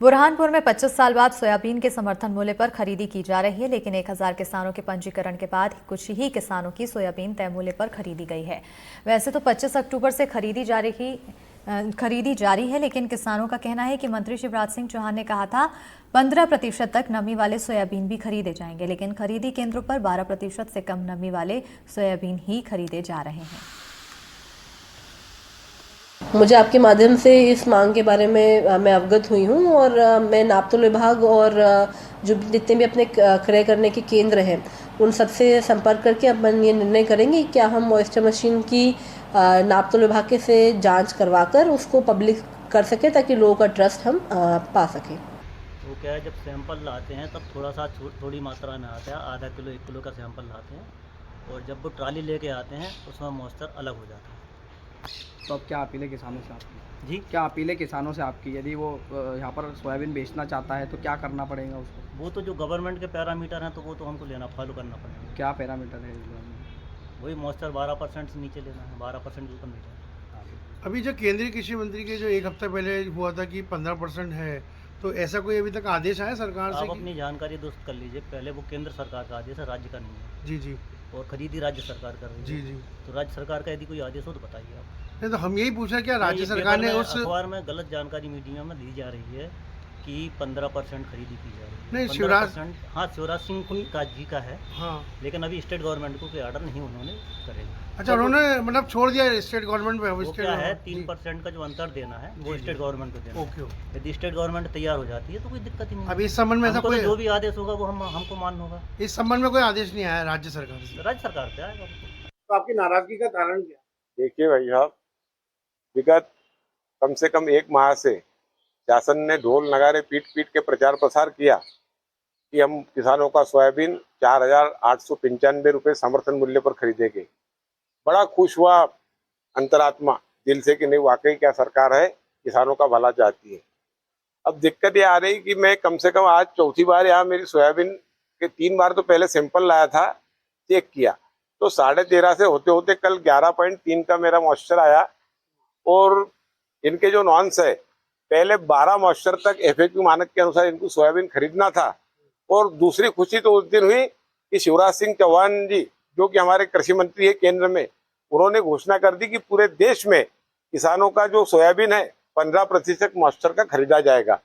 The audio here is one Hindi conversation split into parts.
बुरहानपुर में 25 साल बाद सोयाबीन के समर्थन मूल्य पर खरीदी की जा रही है, लेकिन 1000 किसानों के पंजीकरण के बाद कुछ ही किसानों की सोयाबीन तय मूल्य पर खरीदी गई है। वैसे तो 25 अक्टूबर से खरीदी जारी है, लेकिन किसानों का कहना है कि मंत्री शिवराज सिंह चौहान ने कहा था 15% तक नमी वाले सोयाबीन भी खरीदे जाएंगे, लेकिन खरीदी केंद्रों पर 12% से कम नमी वाले सोयाबीन ही खरीदे जा रहे हैं। मुझे आपके माध्यम से इस मांग के बारे में मैं अवगत हुई हूँ और मैं नापतोल विभाग और जो जितने भी अपने क्रय करने के केंद्र हैं उन सबसे संपर्क करके अपन ये निर्णय करेंगे कि क्या हम मॉइस्चर मशीन की नापतोल विभाग के से जांच करवाकर उसको पब्लिक कर सकें ताकि लोगों का ट्रस्ट हम पा सकें। वो क्या है, जब सैंपल लाते हैं तब थोड़ा सा थोड़ी मात्रा में आता है, आधा किलो 1 किलो का सैंपल लाते हैं और जब वो ट्राली लेके आते हैं उसमें मॉइस्चर अलग हो जाता है। तो अब क्या अपील है किसानों से आपकी? जी, क्या अपील है किसानों से आपकी, यदि वो यहाँ पर सोयाबीन बेचना चाहता है तो क्या करना पड़ेगा उसको? वो तो जो गवर्नमेंट के पैरामीटर हैं तो वो तो हमको फॉलो करना पड़ेगा। क्या पैरामीटर है इसमें? वही मॉइस्चर 12% से नीचे लेना है, 12% के ऊपर नहीं जाना। अभी जो केंद्रीय कृषि मंत्री के जो एक हफ्ता पहले हुआ था कि 15% है, तो ऐसा कोई अभी तक आदेश आया सरकार से? आप अपनी जानकारी दुरुस्त कर लीजिए, पहले वो केंद्र सरकार का आदेश है, राज्य का नहीं है। जी जी और खरीदी राज्य सरकार कर रही है। जी जी। तो राज्य सरकार का यदि कोई आदेश हो तो बताइए आप। नहीं तो हम यही पूछा क्या राज्य ये सरकार पेपर ने में, उस अखबार में गलत जानकारी मीडिया में दी जा रही है कि 15% खरीदी की जा रही है। नहीं, 15%, हाँ, शिवराज सिंह जी का है, हाँ। लेकिन अभी स्टेट गवर्नमेंट को कोई ऑर्डर नहीं उन्होंने करे। अच्छा, उन्होंने मतलब छोड़ दिया स्टेट गवर्नमेंट पे? वो क्या है, 3% का जो अंतर देना है वो स्टेट गवर्नमेंट को देना है। Okay okay. यदि स्टेट गवर्नमेंट तैयार हो जाती है तो कोई दिक्कत ही नहीं। अभी इस संबंध में ऐसा हमको कोई तो जो भी आदेश होगा वो हमको मानना होगा। इस संबंध में कोई आदेश नहीं आया राज्य सरकार से? राज्य सरकार पे आएगा। तो आपकी नाराजगी का कारण क्या? देखिए भाई साहब, विगत कम से कम 1 माह से शासन ने ढोल नगाड़े पीट पीट के प्रचार प्रसार किया कि हम किसानों का सोयाबीन 4,895 रुपये समर्थन मूल्य पर खरीदेंगे। बड़ा खुश हुआ अंतरात्मा दिल से कि नहीं, वाकई क्या सरकार है, किसानों का भला चाहती है। अब दिक्कत ये आ रही कि मैं कम से कम आज चौथी बार यहाँ मेरी सोयाबीन के 3 बार तो पहले सैंपल लाया था, चेक किया तो 13.5 से होते होते कल 11.3 का मेरा मॉइस्चर आया। और इनके जो नॉर्म्स है, पहले 12 मॉइस्चर तक FAQ मानक के अनुसार इनको सोयाबीन खरीदना था। और दूसरी खुशी तो उस दिन हुई कि शिवराज सिंह चौहान जी, जो कि हमारे कृषि मंत्री है केंद्र में, उन्होंने घोषणा कर दी कि पूरे देश में किसानों का जो सोयाबीन है 15% मॉइस्चर का खरीदा जाएगा।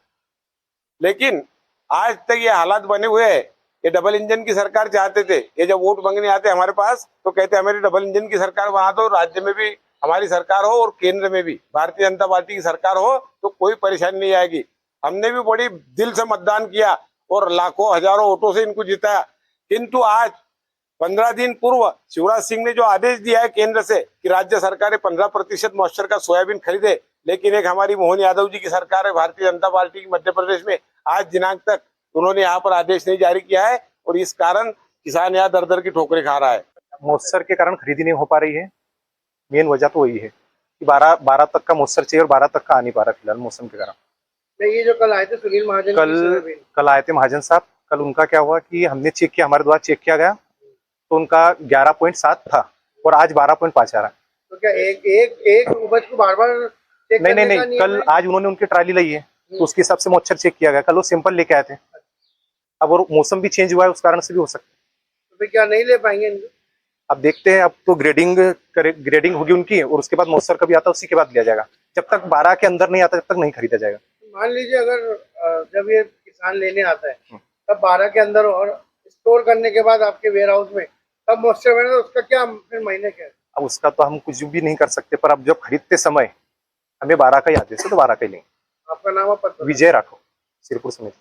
लेकिन आज तक ये हालात बने हुए हैं। ये डबल इंजन की सरकार चाहते थे, ये जब वोट मांगने आते हमारे पास तो कहते हमारी डबल इंजन की सरकार बना दो, राज्य में भी हमारी सरकार हो और केंद्र में भी भारतीय जनता पार्टी की सरकार हो तो कोई परेशानी नहीं आएगी। हमने भी बड़ी दिल से मतदान किया और लाखों हजारों वोटों से इनको जिताया। किंतु आज 15 दिन पूर्व शिवराज सिंह ने जो आदेश दिया है केंद्र से कि राज्य सरकारें 15% मॉइस्चर का सोयाबीन खरीदे, लेकिन एक हमारी मोहन यादव जी की सरकार है भारतीय जनता पार्टी की मध्य प्रदेश में, आज दिनांक तक उन्होंने यहाँ पर आदेश नहीं जारी किया है और इस कारण किसान यहाँ दर दर की ठोकरें खा रहा है। मॉइस्चर के कारण खरीदी नहीं हो पा रही है। मेन वजह तो वही है कि 12 तक का मॉइस्चर चाहिए और 12 तक का आ नहीं पा रहा फिलहाल मौसम के कारण। ये जो कल आए थे सुनील महाजन, कल आए थे महाजन साहब। कल उनका क्या हुआ कि हमने चेक किया, हमारे द्वारा चेक किया गया तो उनका 11.7 था और आज 12.5 आ रहा है। तो क्या एक उपज को बार बार चेक करने का नहीं, कल आज उन्होंने उनकी ट्राली ली है तो उसके हिसाब से मॉइस्चर चेक किया गया। कल वो सैंपल लेके आए थे। अब और मौसम भी चेंज हुआ है, उस कारण से भी हो सकता है। तो फिर क्या नहीं ले पाएंगे इनको? अब देखते हैं, अब तो ग्रेडिंग होगी उनकी और उसके बाद मॉइस्चर कभी आता है उसी के बाद लिया जाएगा। जब तक 12 के अंदर नहीं आता तब तक नहीं खरीदा जाएगा। मान लीजिए अगर जब ये किसान लेने आता है तब 12 के अंदर और स्टोर करने के बाद आपके वेयर हाउस में तब मॉइस्चर बने, तो उसका क्या फिर महीने क्या है? अब उसका तो हम कुछ भी नहीं कर सकते, पर अब जब खरीदते समय हमें 12 का ही आदेश है तो 12 का ही लेंगे। आपका नाम और पता? विजय राठौर, सिरपुर समिति।